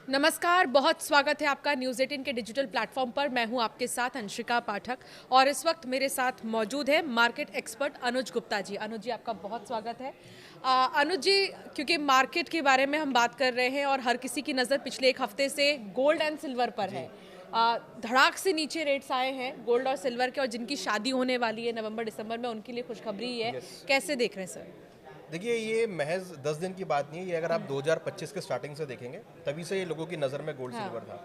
नमस्कार, बहुत स्वागत है आपका न्यूज़ 18 के डिजिटल प्लेटफॉर्म पर। मैं हूं आपके साथ अंशिका पाठक और इस वक्त मेरे साथ मौजूद है मार्केट एक्सपर्ट अनुज गुप्ता जी। अनुज जी, आपका बहुत स्वागत है। अनुज जी, क्योंकि मार्केट के बारे में हम बात कर रहे हैं और हर किसी की नज़र पिछले एक हफ्ते से गोल्ड एंड सिल्वर पर है। धड़ाक से नीचे रेट्स आए हैं गोल्ड और सिल्वर के, और जिनकी शादी होने वाली है नवंबर दिसंबर में, उनके लिए खुशखबरी है। कैसे देख रहे हैं सर? देखिए, ये महज 10 दिन की बात नहीं है। ये अगर आप 2025 के स्टार्टिंग से देखेंगे, तभी से ये लोगों की नज़र में गोल्ड सिल्वर था।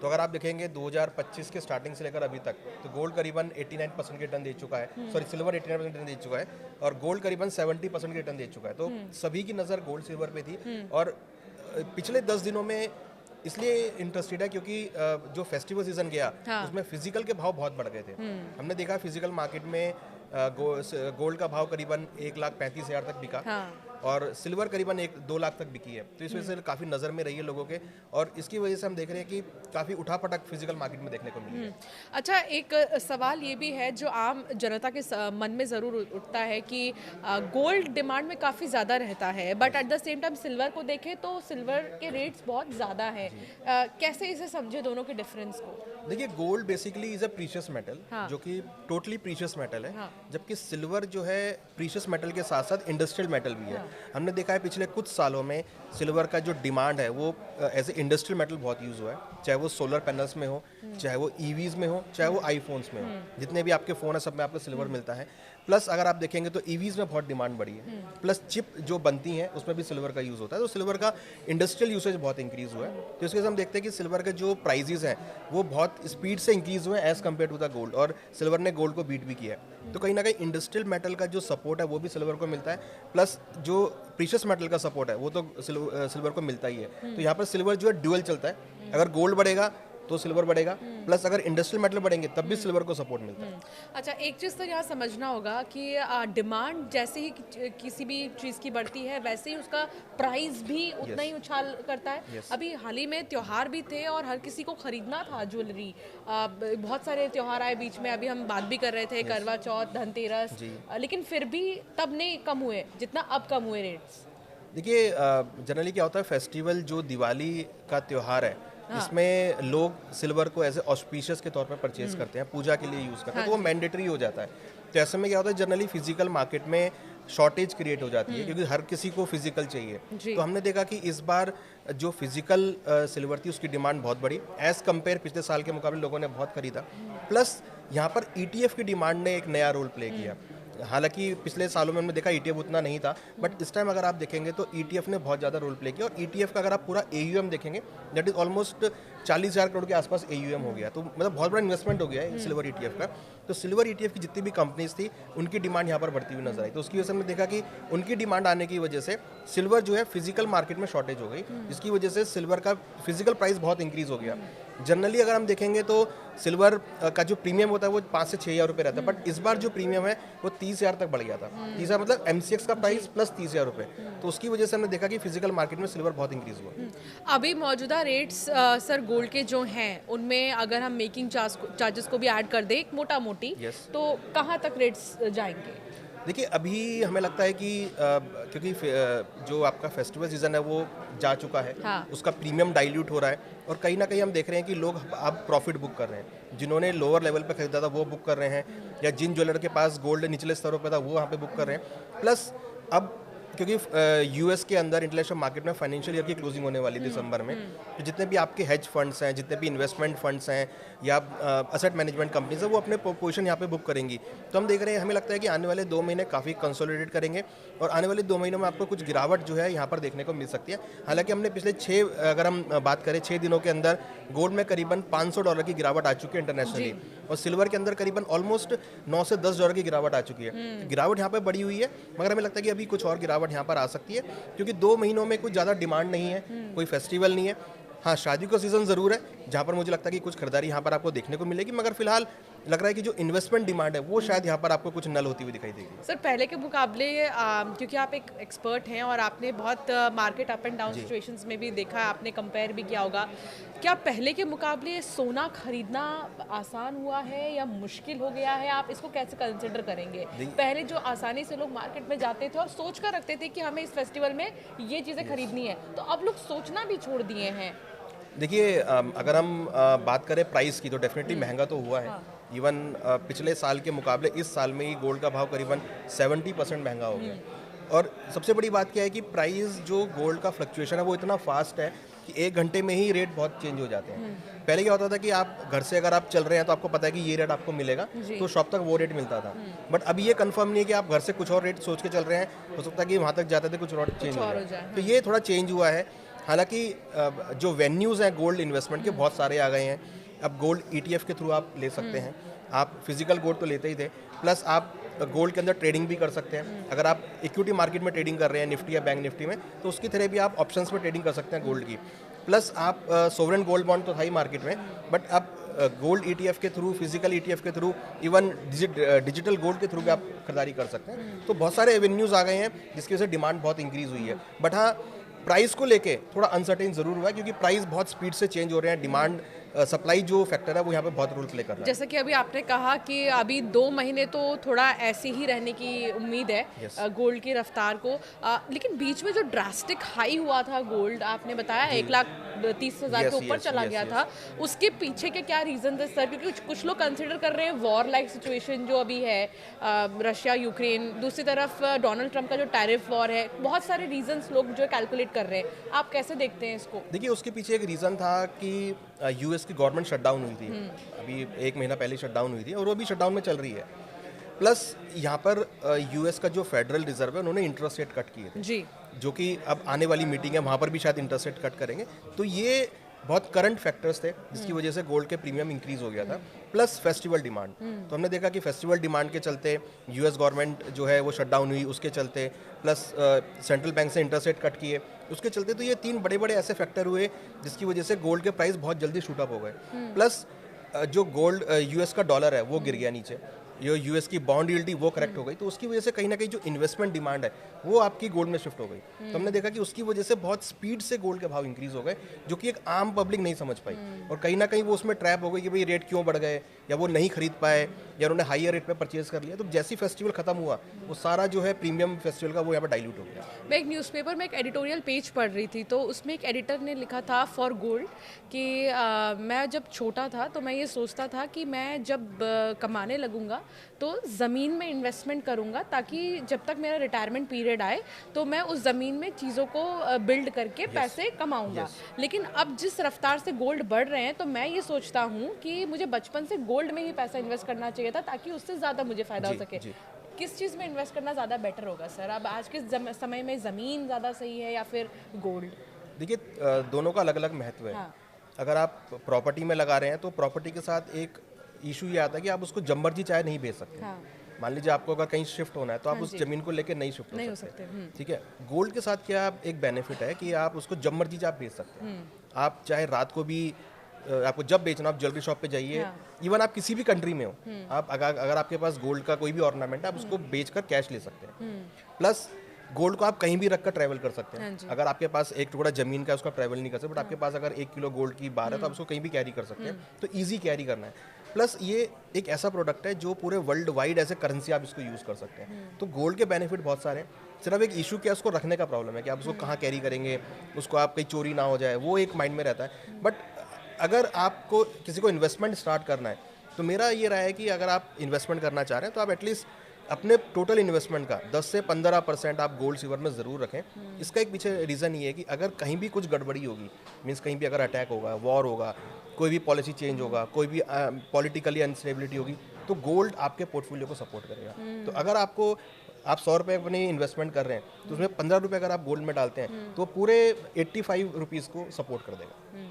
तो अगर आप देखेंगे 2025 के स्टार्टिंग से लेकर अभी तक, तो गोल्ड करीबन 89% के रिटर्न दे चुका है, सॉरी सिल्वर 89% रिटर्न दे चुका है, और गोल्ड करीबन 70% के रिटर्न दे चुका है। तो सभी की नज़र गोल्ड सिल्वर पे थी। और पिछले 10 दिनों में इसलिए इंटरेस्टेड है क्योंकि जो फेस्टिवल सीजन गया, उसमें फिजिकल के भाव बहुत बढ़ गए थे। हमने देखा फिजिकल मार्केट में गोल्ड का भाव करीबन 1,35,000 तक बिका, और सिल्वर करीबन 1-2 लाख तक बिकी है। तो इस वजह से काफ़ी नज़र में रही है लोगों के, और इसकी वजह से हम देख रहे हैं कि काफ़ी उठापटक फिजिकल मार्केट में देखने को मिली है। अच्छा, एक सवाल ये भी है जो आम जनता के मन में ज़रूर उठता है कि गोल्ड डिमांड में काफ़ी ज़्यादा रहता है, but at the same time silver को देखें तो सिल्वर के रेट्स बहुत ज़्यादा है। कैसे इसे समझे दोनों के डिफरेंस को? देखिए, gold basically is a precious metal, जो कि टोटली प्रीशियस मेटल है, जबकि सिल्वर जो है प्रीशियस मेटल के साथ साथ इंडस्ट्रियल मेटल भी है। हमने देखा है पिछले कुछ सालों में सिल्वर का जो डिमांड है वो एज ए इंडस्ट्रियल मेटल बहुत यूज़ हुआ है, चाहे वो सोलर पैनल्स में हो, चाहे वो ईवीज में हो, चाहे वो आईफोन्स में हो। जितने भी आपके फ़ोन है सब में आपको सिल्वर मिलता है। प्लस अगर आप देखेंगे तो ईवीज में बहुत डिमांड बढ़ी है, प्लस चिप जो बनती हैं उसमें भी सिल्वर का यूज़ होता है। तो सिल्वर का इंडस्ट्रियल यूसेज बहुत इंक्रीज़ हुआ है। तो इसके हम देखते हैं कि सिल्वर के जो प्राइजेज हैं वो बहुत स्पीड से इंक्रीज़ हुए हैं as compare to the gold, और सिल्वर ने गोल्ड को बीट भी किया है। तो कहीं ना कहीं इंडस्ट्रियल मेटल का जो सपोर्ट है वो भी सिल्वर को मिलता है, प्लस जो प्रीशियस मेटल का सपोर्ट है वो तो सिल्वर को मिलता ही है। तो यहाँ पर सिल्वर जो है ड्यूअल चलता है। अगर गोल्ड बढ़ेगा तो सिल्वर बढ़ेगा, प्लस अगर इंडस्ट्रियल मेटल बढ़ेंगे तब भी सिल्वर को सपोर्ट मिलता है। अच्छा, एक चीज़ तो यहाँ समझना होगा कि डिमांड जैसे ही किसी भी चीज़ की बढ़ती है वैसे ही उसका प्राइस भी उतना ही उछाल करता है। अभी हाल ही में त्यौहार भी थे और हर किसी को खरीदना था ज्वेलरी। बहुत सारे त्यौहार आए बीच में, अभी हम बात भी कर रहे थे करवा चौथ, धनतेरस, लेकिन फिर भी तब नहीं कम हुए जितना अब कम हुए रेट्स। देखिए, जनरली क्या होता है, फेस्टिवल जो दिवाली का त्यौहार है, इसमें लोग सिल्वर को एज ए ऑस्पिशियस के तौर पर परचेज करते हैं, पूजा के लिए यूज़ करते हैं, तो वो मैंडेटरी हो जाता है। तो ऐसे में क्या होता है, जनरली फिजिकल मार्केट में शॉर्टेज क्रिएट हो जाती है क्योंकि हर किसी को फिजिकल चाहिए। तो हमने देखा कि इस बार जो फिजिकल सिल्वर थी उसकी डिमांड बहुत बढ़ी एज़ कम्पेयर पिछले साल के मुकाबले, लोगों ने बहुत खरीदा। प्लस यहाँ पर ईटीएफ की डिमांड ने एक नया रोल प्ले किया। हालांकि पिछले सालों में हमने देखा ईटीएफ उतना नहीं था, बट इस टाइम अगर आप देखेंगे तो ईटीएफ ने बहुत ज़्यादा रोल प्ले किया, और ईटीएफ का अगर आप पूरा एयूएम देखेंगे दैट इज ऑलमोस्ट 40,000 करोड़ के आसपास एयूएम हो गया। तो मतलब बहुत बड़ा इन्वेस्टमेंट हो गया है सिल्वर ईटीएफ का। तो सिल्वर ईटीएफ की जितनी भी कंपनीज थी उनकी डिमांड यहाँ पर बढ़ती हुई नजर आई। तो उसकी वजह से हमने देखा कि उनकी डिमांड आने की वजह से सिल्वर जो है फिजिकल मार्केट में शॉर्टेज हो गई, जिसकी वजह से सिल्वर का फिजिकल प्राइस बहुत इंक्रीज हो गया। जनरली अगर हम देखेंगे तो सिल्वर का जो प्रीमियम होता है वो 5 से 6,000 रुपये रहता है, बट इस बार जो प्रीमियम है वो 30,000 तक बढ़ गया था। 30,000 मतलब एमसीएक्स का प्राइस प्लस 30,000 रुपये। तो उसकी वजह से हमने देखा कि फिजिकल मार्केट में सिल्वर बहुत इंक्रीज हुआ। अभी मौजूदा रेट्स सर गोल्ड के जो हैं उनमें अगर हम मेकिंग चार्जेस को भी ऐड कर दें एक मोटा मोटी, तो कहाँ तक रेट्स जाएंगे? देखिए, अभी हमें लगता है कि क्योंकि जो आपका फेस्टिवल सीजन है वो जा चुका है, उसका प्रीमियम डाइल्यूट हो रहा है, और कहीं ना कहीं हम देख रहे हैं कि लोग अब प्रॉफिट बुक कर रहे हैं। जिन्होंने लोअर लेवल पे खरीदा था वो बुक कर रहे हैं, या जिन ज्वेलर के पास गोल्ड निचले स्तरों पे था वो वहाँ पे बुक कर रहे हैं। प्लस अब क्योंकि यूएस के अंदर इंटरनेशनल मार्केट में फाइनेंशियल ईयर की क्लोजिंग होने वाली दिसंबर में, तो जितने भी आपके हेज फंड्स हैं, जितने भी इन्वेस्टमेंट फंड्स हैं, या असेट मैनेजमेंट कंपनीज हैं, वो अपने पोजीशन यहाँ पे बुक करेंगी। तो हम देख रहे हैं, हमें लगता है कि आने वाले 2 महीने काफ़ी कंसोलिडेट करेंगे, और आने वाले 2 महीनों में आपको कुछ गिरावट जो है यहाँ पर देखने को मिल सकती है। हालांकि हमने पिछले अगर हम बात करें 6 दिनों के अंदर गोल्ड में करीबन $500 की गिरावट आ चुकी है इंटरनेशनली, और सिल्वर के अंदर करीबन ऑलमोस्ट $9 से $10 की गिरावट आ चुकी है। तो गिरावट यहाँ पर बढ़ी हुई है, मगर हमें लगता है कि अभी कुछ और गिरावट यहाँ पर आ सकती है, क्योंकि 2 महीनों में कुछ ज़्यादा डिमांड नहीं है, कोई फेस्टिवल नहीं है। हाँ, शादी का सीज़न ज़रूर है जहाँ पर मुझे लगता है कि कुछ खरीदारी यहाँ पर आपको देखने को मिलेगी, मगर फिलहाल लग रहा है कि जो इन्वेस्टमेंट डिमांड है वो शायद यहाँ पर आपको कुछ नल होती हुई दिखाई देगी। सर, पहले के मुकाबले क्योंकि आप एक एक्सपर्ट हैं और आपने बहुत market up and down situations में भी देखा है, आपने कंपेयर भी किया होगा, क्या पहले के मुकाबले सोना खरीदना आसान हुआ है या मुश्किल हो गया है? आप इसको कैसे कंसिडर करेंगे? पहले जो आसानी से लोग मार्केट में जाते थे और सोच कर रखते थे कि हमें इस फेस्टिवल में ये चीज़ें खरीदनी है, तो अब लोग सोचना भी छोड़ दिए हैं। देखिए अगर हम बात करें प्राइस की तो डेफिनेटली महंगा तो हुआ है। इवन पिछले साल के मुकाबले इस साल में ही गोल्ड का भाव करीबन 70% महंगा हो गया है। और सबसे बड़ी बात क्या है कि प्राइस जो गोल्ड का फ्लक्चुएशन है वो इतना फास्ट है कि 1 घंटे में ही रेट बहुत चेंज हो जाते हैं। पहले क्या होता था कि आप घर से अगर आप चल रहे हैं तो आपको पता है कि ये रेट आपको मिलेगा, तो शॉप तक वो रेट मिलता था। बट अब ये कंफर्म नहीं है कि आप घर से कुछ और रेट सोच के चल रहे हैं, हो सकता है कि वहाँ तक जाते थे कुछ और चेंज हो जाए। तो ये थोड़ा चेंज हुआ है। हालांकि जो वेन्यूज़ हैं गोल्ड इन्वेस्टमेंट के बहुत सारे आ गए हैं। अब गोल्ड ETF के थ्रू आप ले सकते हैं, आप फिजिकल गोल्ड तो लेते ही थे, प्लस आप गोल्ड के अंदर ट्रेडिंग भी कर सकते हैं। अगर आप इक्विटी मार्केट में ट्रेडिंग कर रहे हैं निफ्टी या बैंक निफ्टी में, तो उसकी तरह भी आप ऑप्शंस में ट्रेडिंग कर सकते हैं गोल्ड की। प्लस आप सोवरेन गोल्ड बॉन्ड तो था ही मार्केट में, बट अब गोल्ड ETF के थ्रू, फिजिकल ETF के थ्रू, इवन डिजिटल गोल्ड के थ्रू भी आप खरीदारी कर सकते हैं। तो बहुत सारे एवेन्यूज़ आ गए हैं जिसकी वजह से डिमांड बहुत इंक्रीज़ हुई है। बट हाँ, प्राइस को लेके थोड़ा अनसर्टेन ज़रूर हुआ है क्योंकि प्राइस बहुत स्पीड से चेंज हो रहे हैं। डिमांड सप्लाई जो फैक्टर है वो यहाँ पे बहुत रोल प्ले कर रहा है। जैसा कि अभी आपने कहा कि अभी 2 महीने तो थोड़ा ऐसे ही रहने की उम्मीद है गोल्ड की रफ्तार को, लेकिन बीच में जो ड्रास्टिक हाई हुआ था गोल्ड, आपने बताया 1,30,000 के ऊपर चला गया था, उसके पीछे के क्या रीजन थे सर? क्योंकि कुछ लोग कंसिडर कर रहे हैं वॉर लाइक सिचुएशन जो अभी है, रशिया यूक्रेन, दूसरी तरफ डोनाल्ड ट्रंप का जो टैरिफ वॉर है, बहुत सारे रीजंस लोग जो कैलकुलेट कर रहे हैं। आप कैसे देखते हैं इसको? देखिए उसके पीछे एक रीज़न था कि US की गवर्नमेंट शटडाउन हुई थी। अभी 1 महीना पहले शटडाउन हुई थी और वो भी शटडाउन में चल रही है। प्लस यहाँ पर US का जो फेडरल रिजर्व है उन्होंने इंटरेस्ट रेट कट किए थे जी, जो कि अब आने वाली मीटिंग है वहाँ पर भी शायद इंटरेस्ट रेट कट करेंगे। तो ये बहुत करंट फैक्टर्स थे जिसकी वजह से गोल्ड के प्रीमियम इंक्रीज हो गया था। प्लस फेस्टिवल डिमांड, तो हमने देखा कि फेस्टिवल डिमांड के चलते US गवर्नमेंट जो है वो शटडाउन हुई, उसके चलते प्लस सेंट्रल बैंक से इंटरेस्ट रेट कट किए उसके चलते, तो ये 3 बड़े बड़े ऐसे फैक्टर हुए जिसकी वजह से गोल्ड के प्राइस बहुत जल्दी शूट अप हो गए। प्लस जो गोल्ड US का डॉलर है वो गिर गया नीचे, जो US की बॉन्ड यील्ड थी वो करेक्ट हो गई, तो उसकी वजह से कहीं ना कहीं जो इन्वेस्टमेंट डिमांड है वो आपकी गोल्ड में शिफ्ट हो गई। तो हमने देखा कि उसकी वजह से बहुत स्पीड से गोल्ड के भाव इंक्रीज हो गए जो कि एक आम पब्लिक नहीं समझ पाई, और कहीं ना कहीं वो उसमें ट्रैप हो गई कि भाई रेट क्यों बढ़ गए, या वो नहीं खरीद पाए, या उन्होंने हाईयर रेट पे परचेज कर लिया। तो जैसी फेस्टिवल खत्म हुआ वो सारा जो है प्रीमियम फेस्टिवल का वो यहाँ पर डाइल्यूट हो गया। मैं एक न्यूज़पेपर में एक एडिटोरियल पेज पढ़ रही थी, तो उसमें एक एडिटर ने लिखा था फॉर गोल्ड कि मैं जब छोटा था तो मैं ये सोचता था कि मैं जब कमाने लगूंगा तो ज़मीन में इन्वेस्टमेंट करूंगा ताकि जब तक मेरा रिटायरमेंट पीरियड आए तो मैं उस ज़मीन में चीज़ों को बिल्ड करके पैसे कमाऊंगा। लेकिन अब जिस रफ्तार से गोल्ड बढ़ रहे हैं तो मैं ये सोचता हूँ कि मुझे बचपन से गोल्ड में ही पैसा इन्वेस्ट करना चाहिए था ताकि उससे ज़्यादा मुझे फ़ायदा हो सके। किस चीज़ में इन्वेस्ट करना ज़्यादा बेटर होगा सर? अब आज के समय में ज़मीन ज़्यादा सही है या फिर गोल्ड? देखिए दोनों का अलग अलग महत्व है। हाँ। अगर आप प्रॉपर्टी में लगा रहे हैं तो प्रॉपर्टी के साथ एक इशू ये आता है कि आप उसको जब मर्जी चाहे नहीं बेच सकते। हाँ। मान लीजिए आपको अगर कहीं शिफ्ट होना है तो आप उस जमीन को लेकर नहीं शिफ्ट हो सकते। ठीक है, गोल्ड के साथ क्या एक बेनिफिट है कि आप उसको जब मर्जी आप बेच सकते हैं। आप चाहे रात को भी आपको जब बेचना, आप ज्वेलरी शॉप पे जाइए, इवन आप किसी भी कंट्री में हो, आप अगर आपके पास गोल्ड का कोई भी ऑर्नामेंट है आप उसको बेचकर कैश ले सकते हैं। प्लस गोल्ड को आप कहीं भी रखकर ट्रैवल कर सकते हैं। अगर आपके पास एक टुकड़ा जमीन का है उसका ट्रैवल नहीं कर सकते, बट आपके पास अगर 1 किलो गोल्ड की बार है तो आप उसको कहीं भी कैरी कर सकते हैं। तो ईजी कैरी करना है। प्लस ये एक ऐसा प्रोडक्ट है जो पूरे world wide as a currency आप इसको यूज़ कर सकते हैं। तो गोल्ड के बेनिफिट बहुत सारे हैं। सिर्फ एक इशू क्या उसको रखने का प्रॉब्लम है कि आप उसको कहाँ कैरी करेंगे, उसको आप कहीं चोरी ना हो जाए, वो एक माइंड में रहता है। बट अगर आपको किसी को इन्वेस्टमेंट स्टार्ट करना है तो मेरा ये राय है कि अगर आप इन्वेस्टमेंट करना चाह रहे हैं तो आप एटलीस्ट अपने टोटल इन्वेस्टमेंट का 10 से 15% आप गोल्ड सिल्वर में ज़रूर रखें। इसका एक पीछे रीज़न ये है कि अगर कहीं भी कुछ गड़बड़ी होगी, मीन्स कहीं भी अगर अटैक होगा, वॉर होगा, कोई भी पॉलिसी चेंज होगा, कोई भी पॉलिटिकली अनस्टेबिलिटी होगी, तो गोल्ड आपके पोर्टफोलियो को सपोर्ट करेगा। तो अगर आप 100 रुपये अपनी इन्वेस्टमेंट कर रहे हैं तो उसमें 15 रुपये अगर आप गोल्ड में डालते हैं तो पूरे 85 रुपीज़ को सपोर्ट कर देगा।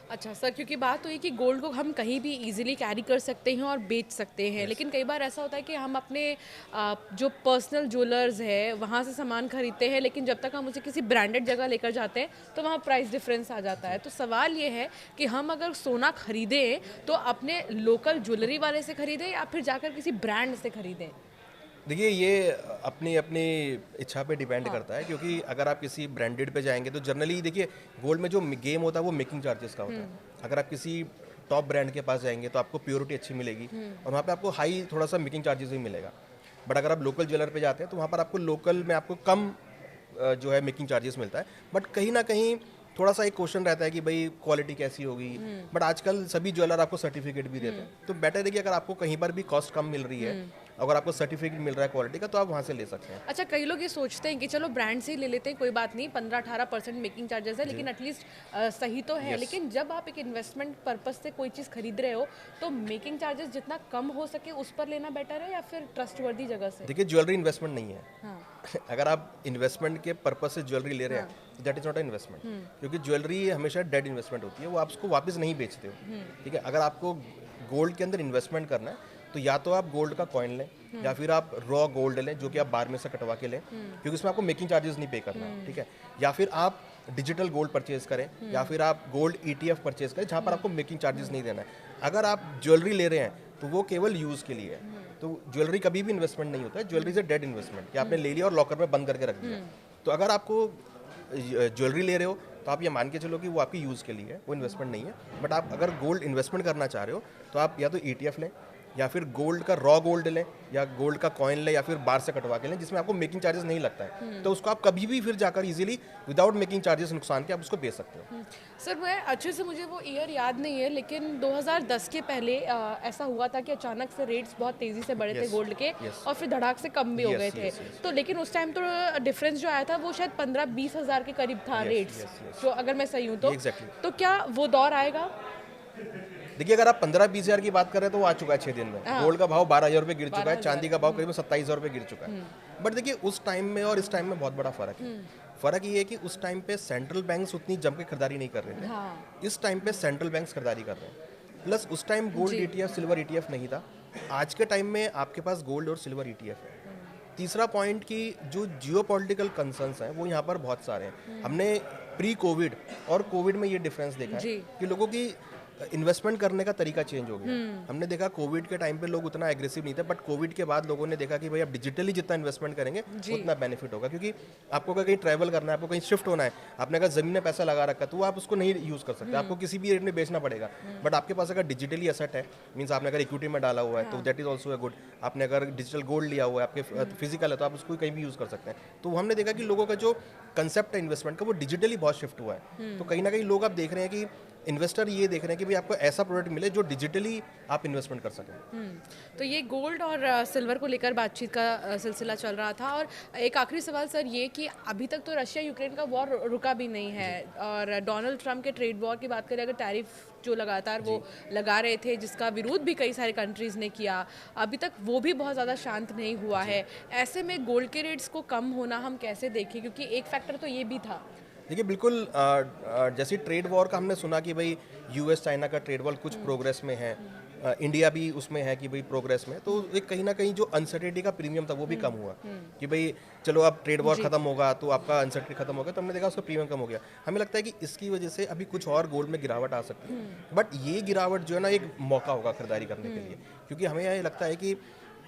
अच्छा सर, क्योंकि बात तो ये कि गोल्ड को हम कहीं भी इजीली कैरी कर सकते हैं और बेच सकते हैं, लेकिन कई बार ऐसा होता है कि हम अपने जो पर्सनल ज्वेलर्स है वहाँ से सामान खरीदते हैं, लेकिन जब तक हम उसे किसी ब्रांडेड जगह लेकर जाते हैं तो वहाँ प्राइस डिफरेंस आ जाता है। तो सवाल ये है कि हम अगर सोना खरीदें तो अपने लोकल ज्वेलरी वाले से खरीदें या फिर जाकर किसी ब्रांड से खरीदें? देखिए ये अपनी अपनी इच्छा पे डिपेंड करता है, क्योंकि अगर आप किसी ब्रांडेड पे जाएंगे तो जनरली देखिए गोल्ड में जो गेम होता है वो मेकिंग चार्जेस का होता है। अगर आप किसी टॉप ब्रांड के पास जाएंगे तो आपको प्योरिटी अच्छी मिलेगी और वहाँ पे आपको हाई थोड़ा सा मेकिंग चार्जेस भी मिलेगा। बट अगर आप लोकल ज्वेलर पे जाते हैं तो वहाँ पर आपको लोकल में आपको कम जो है मेकिंग चार्जेस मिलता है, बट कहीं ना कहीं थोड़ा सा एक क्वेश्चन रहता है कि भाई क्वालिटी कैसी होगी, बट आजकल सभी ज्वेलर आपको सर्टिफिकेट भी देते हैं, तो बेटर है कि अगर आपको कहीं पर भी कॉस्ट कम मिल रही है, अगर आपको सर्टिफिकेट मिल रहा है क्वालिटी का, तो आप वहाँ से ले सकते हैं। अच्छा, कई लोग ये सोचते हैं कि चलो ब्रांड से ही ले लेते हैं, कोई बात नहीं, 15-18% मेकिंग चार्जेस है, लेकिन एटलीस्ट सही तो है। लेकिन जब आप एक इन्वेस्टमेंट पर्पस से कोई चीज़ खरीद रहे हो, तो मेकिंग चार्जेस जितना कम हो सके उस पर लेना बेटर है या फिर ट्रस्टवर्दी जगह से? देखिए, ज्वेलरी इन्वेस्टमेंट नहीं है। हाँ। अगर आप इन्वेस्टमेंट के पर्पस से ज्वेलरी ले रहे हैं, दैट इज नॉट इन्वेस्टमेंट, क्योंकि ज्वेलरी हमेशा डेड इन्वेस्टमेंट होती है, वो आप उसको वापस नहीं बेचते हो। ठीक है, अगर आपको गोल्ड के अंदर इन्वेस्टमेंट करना है, तो या तो आप गोल्ड का कॉइन लें, या फिर आप रॉ गोल्ड लें जो कि आप बार में से कटवा के लें, क्योंकि उसमें आपको मेकिंग चार्जेस नहीं पे करना है। ठीक है, या फिर आप डिजिटल गोल्ड परचेज करें, या फिर आप गोल्ड ETF परचेज करें जहाँ पर आपको मेकिंग चार्जेस नहीं देना है। अगर आप ज्वेलरी ले रहे हैं तो वो केवल यूज़ के लिए है, तो ज्वेलरी कभी भी इन्वेस्टमेंट नहीं होता है। Jewellery is a dead investment कि आपने ले लिया और लॉकर में बंद करके रख दिया। तो अगर आपको ज्वेलरी ले रहे हो तो आप ये मान के चलो कि वो आपकी यूज़ के लिए है, वो इन्वेस्टमेंट नहीं है। बट आप अगर गोल्ड इन्वेस्टमेंट करना चाह रहे हो तो आप या तो ETF लें, या फिर गोल्ड का रॉ गोल्ड लें, या गोल्ड का कॉइन लें, या फिर बार से कटवा के लें जिसमें आपको मेकिंग चार्जेस नहीं लगता है। तो उसको आप कभी भी फिर जाकर इजीली विदाउट मेकिंग चार्जेस नुकसान के आप उसको बेच सकते हो। सर, मैं अच्छे से मुझे वो ईयर याद नहीं है, लेकिन 2010 के पहले ऐसा हुआ था कि अचानक से रेट्स बहुत तेज़ी से बढ़े थे गोल्ड के, और फिर धड़ाक से कम भी हो गए थे। तो लेकिन उस टाइम तो डिफरेंस जो आया था वो शायद 15-20 हज़ार के करीब था रेट्स, जो अगर मैं सही हूँ तो क्या वो दौर आएगा? देखिए, अगर आप 15-20 हज़ार की बात कर रहे हैं तो वो आ चुका है 6 दिन में। गोल्ड का भाव 12,000 रुपये गिर चुका है, चांदी का भाव करीब 27,000 रुपये गिर चुका है। बट देखिए, उस टाइम में और इस टाइम में बहुत बड़ा फर्क है। फर्क ये है कि उस टाइम पे सेंट्रल बैंक्स उतनी जम के खरीदारी नहीं कर रहे थे, इस टाइम पे सेंट्रल बैंक्स खरीदारी कर रहे हैं। प्लस उस time gold ETF, silver ETF नहीं था। आज के टाइम में आपके पास गोल्ड और सिल्वर ETF है। तीसरा पॉइंट कि जो जियोपॉलिटिकल कंसर्न्स हैं वो यहाँ पर बहुत सारे हैं। हमने प्री कोविड और कोविड में ये डिफरेंस देखा है कि लोगों की इन्वेस्टमेंट करने का तरीका चेंज हो गया। हमने देखा कोविड के टाइम पे लोग उतना एग्रेसिव नहीं थे, बट कोविड के बाद लोगों ने देखा कि भाई आप डिजिटली जितना इन्वेस्टमेंट करेंगे उतना बेनिफिट होगा, क्योंकि आपको अगर कहीं ट्रैवल करना है, आपको कहीं शिफ्ट होना है, आपने अगर जमीन में पैसा लगा रखा है तो आप उसको नहीं यूज़ कर सकते, आपको किसी भी रेट में बेचना पड़ेगा। बट आपके पास अगर डिजिटली एसेट है, मीन्स आपने अगर इक्विटी में डाला हुआ है तो that is also a good. आपने अगर डिजिटल गोल्ड लिया हुआ है, आपके फिजिकल है, तो आप उसको कहीं भी यूज़ कर सकते हैं। तो हमने देखा कि लोगों का जो कंसेप्ट है इन्वेस्टमेंट का वो डिजिटली बहुत शिफ्ट हुआ है। तो कहीं ना कहीं लोग आप देख रहे हैं कि इन्वेस्टर ये देख रहे हैं कि भाई आपको ऐसा प्रोडक्ट मिले जो डिजिटली आप इन्वेस्टमेंट कर सकें। तो ये गोल्ड और सिल्वर को लेकर बातचीत का सिलसिला चल रहा था। और एक आखिरी सवाल सर, ये कि अभी तक तो रशिया यूक्रेन का वॉर रुका भी नहीं है, और डोनाल्ड ट्रंप के ट्रेड वॉर की बात करें, अगर टैरिफ जो लगातार वो लगा रहे थे, जिसका विरोध भी कई सारे कंट्रीज़ ने किया, अभी तक वो भी बहुत ज़्यादा शांत नहीं हुआ है। ऐसे में गोल्ड के रेट्स को कम होना हम कैसे देखें, क्योंकि एक फैक्टर तो ये भी था। देखिए, बिल्कुल जैसे ट्रेड वॉर का हमने सुना कि भाई US चाइना का ट्रेड वॉर कुछ प्रोग्रेस में है, इंडिया भी उसमें है कि भाई प्रोग्रेस में, तो एक कहीं ना कहीं जो अनसर्टेनिटी का प्रीमियम था वो भी कम हुआ कि भाई चलो अब ट्रेड वॉर खत्म होगा तो आपका अनसर्टेनिटी खत्म होगा, तो हमने देखा उसका प्रीमियम कम हो गया। हमें लगता है कि इसकी वजह से अभी कुछ और गोल्ड में गिरावट आ सकती है, बट ये गिरावट जो है ना एक मौका होगा खरीदारी करने के लिए, क्योंकि हमें ये लगता है कि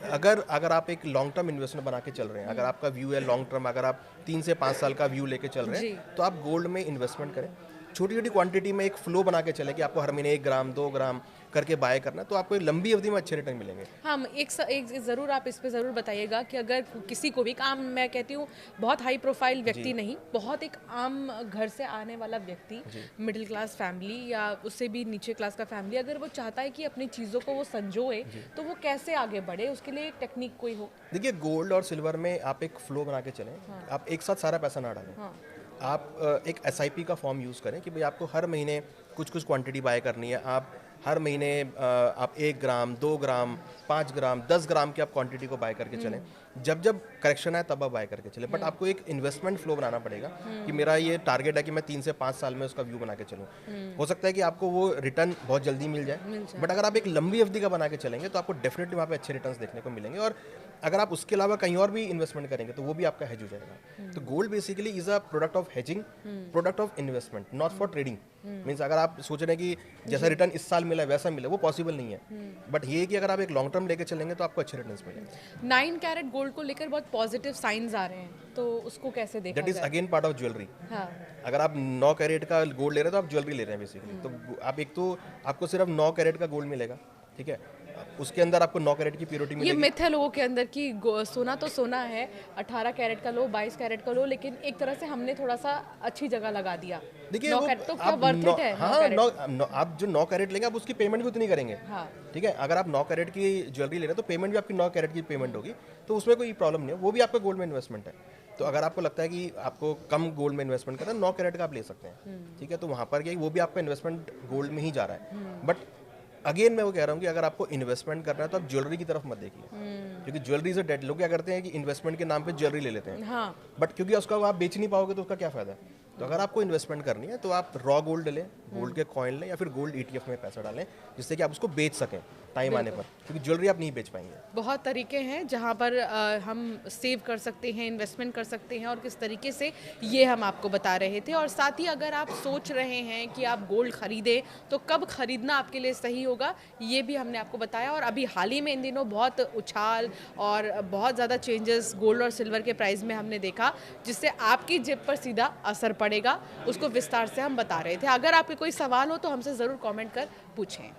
अगर आप एक लॉन्ग टर्म इन्वेस्टमेंट बना के चल रहे हैं, अगर आपका व्यू है लॉन्ग टर्म, अगर आप 3 से 5 साल का व्यू लेके चल रहे हैं, तो आप गोल्ड में इन्वेस्टमेंट करें। छोटी छोटी क्वांटिटी में एक फ्लो बना के चले कि आपको हर महीने 1 ग्राम 2 ग्राम करके बाय करना, तो आपको लंबी अवधि में अच्छे रिटर्न मिलेंगे। हाँ, एक ज़रूर आप इस पे ज़रूर बताइएगा कि अगर किसी को भी काम, मैं कहती हूँ बहुत हाई प्रोफाइल व्यक्ति नहीं, बहुत एक आम घर से आने वाला व्यक्ति, मिडिल क्लास फैमिली या उससे भी नीचे क्लास का फैमिली, अगर वो चाहता है कि अपनी चीज़ों को वो संजोए, तो वो कैसे आगे बढ़े, उसके लिए एक टेक्निक कोई हो? देखिए, गोल्ड और सिल्वर में आप एक फ्लो बना के चलें। आप एक साथ सारा पैसा ना डालें। आप एक SIP का फॉर्म यूज़ करें कि भाई आपको हर महीने कुछ कुछ क्वांटिटी बाय करनी है। आप हर महीने आप 1 ग्राम 2 ग्राम 5 ग्राम 10 ग्राम की आप क्वांटिटी को बाय करके चलें। जब जब करेक्शन आए तब आप बाय करके चलें, बट आपको एक इन्वेस्टमेंट फ्लो बनाना पड़ेगा कि मेरा ये टारगेट है कि मैं 3 से 5 साल में उसका व्यू बना के चलूँ। हो सकता है कि आपको वो रिटर्न बहुत जल्दी मिल जाए, बट अगर आप एक लंबी अवधि का बना के चलेंगे तो आपको डेफिनेटली वहाँ पे अच्छे रिटर्न्स देखने को मिलेंगे। और अगर आप उसके अलावा कहीं और भी इन्वेस्टमेंट करेंगे तो वो भी आपका हेज हो जाएगा। तो gold basically is a product of hedging, product of investment, not for trading. Means अगर आप सोच रहे हैं कि जैसा रिटर्न इस साल मिला है वैसा मिले, वो पॉसिबल नहीं है। बट ये कि अगर आप एक लॉन्ग टर्म लेके चलेंगे तो आपको अच्छे रिटर्न्स मिलेंगे। 9 कैरेट गोल्ड को लेकर बहुत पॉजिटिव साइंस आ रहे हैं, तो उसको कैसे देखा that is again part of jewellery. हाँ। अगर आप 9 कैरेट का गोल्ड ले रहे हैं तो आप ज्वेलरी ले रहे हैं बेसिकली। तो आप एक तो आपको सिर्फ 9 कैरेट का गोल्ड मिलेगा, ठीक है। उसके अंदर आपको 9 कैरेट की प्योरिटी ये मिलेगी। मिथ है लोगों के अंदर कि सोना तो सोना है, 18 कैरेट का लो, 22 कैरेट का लो, लेकिन एक तरह से हमने थोड़ा सा अच्छी जगह लगा दिया। देखिए 9 वो कैरेट तो क्या आप वर्थ इट है? 9 हाँ कैरेट। आप जो 9 कैरेट लेंगे आप उसकी पेमेंट भी उतनी करेंगे। हाँ। ठीक है, अगर आप 9 कैरेट की ज्वेलरी ले रहे हैं तो पेमेंट भी आपकी 9 कैरेट की पेमेंट होगी, तो उसमें कोई प्रॉब्लम नहीं है, वो भी आपका गोल्ड में इन्वेस्टमेंट है। तो अगर आपको लगता है कि आपको कम गोल्ड में इन्वेस्टमेंट करना है, 9 कैरेट का आप ले सकते हैं। ठीक है, तो वहाँ पर क्या वो भी आपका इन्वेस्टमेंट गोल्ड में ही जा रहा है। बट अगेन मैं वो कह रहा हूँ कि अगर आपको इन्वेस्टमेंट करना है तो आप ज्वेलरी की तरफ मत देखिए, क्योंकि ज्वेलरी से डेड लोग क्या करते हैं कि इन्वेस्टमेंट के नाम पे ज्वेलरी ले लेते हैं। हाँ। बट क्योंकि उसका आप बेच नहीं पाओगे तो उसका क्या फायदा है। तो अगर आपको इन्वेस्टमेंट करनी है तो आप रॉ गोल्ड लें, गोल्ड के कॉइन लें, या फिर गोल्ड ETF में पैसा डालें, जिससे कि आप उसको बेच सकें टाइम आने पर, क्योंकि ज्वेलरी आप नहीं बेच पाएंगे। बहुत तरीके हैं जहाँ पर हम सेव कर सकते हैं, इन्वेस्टमेंट कर सकते हैं, और किस तरीके से ये हम आपको बता रहे थे। और साथ ही अगर आप सोच रहे हैं कि आप गोल्ड खरीदें तो कब खरीदना आपके लिए सही होगा, ये भी हमने आपको बताया। और अभी हाल ही में इन दिनों बहुत उछाल और बहुत ज़्यादा चेंजेस गोल्ड और सिल्वर के प्राइस में हमने देखा, जिससे आपकी जेब पर सीधा असर पड़ेगा, उसको विस्तार से हम बता रहे थे। अगर आपके कोई सवाल हो तो हमसे ज़रूर कमेंट कर पूछें।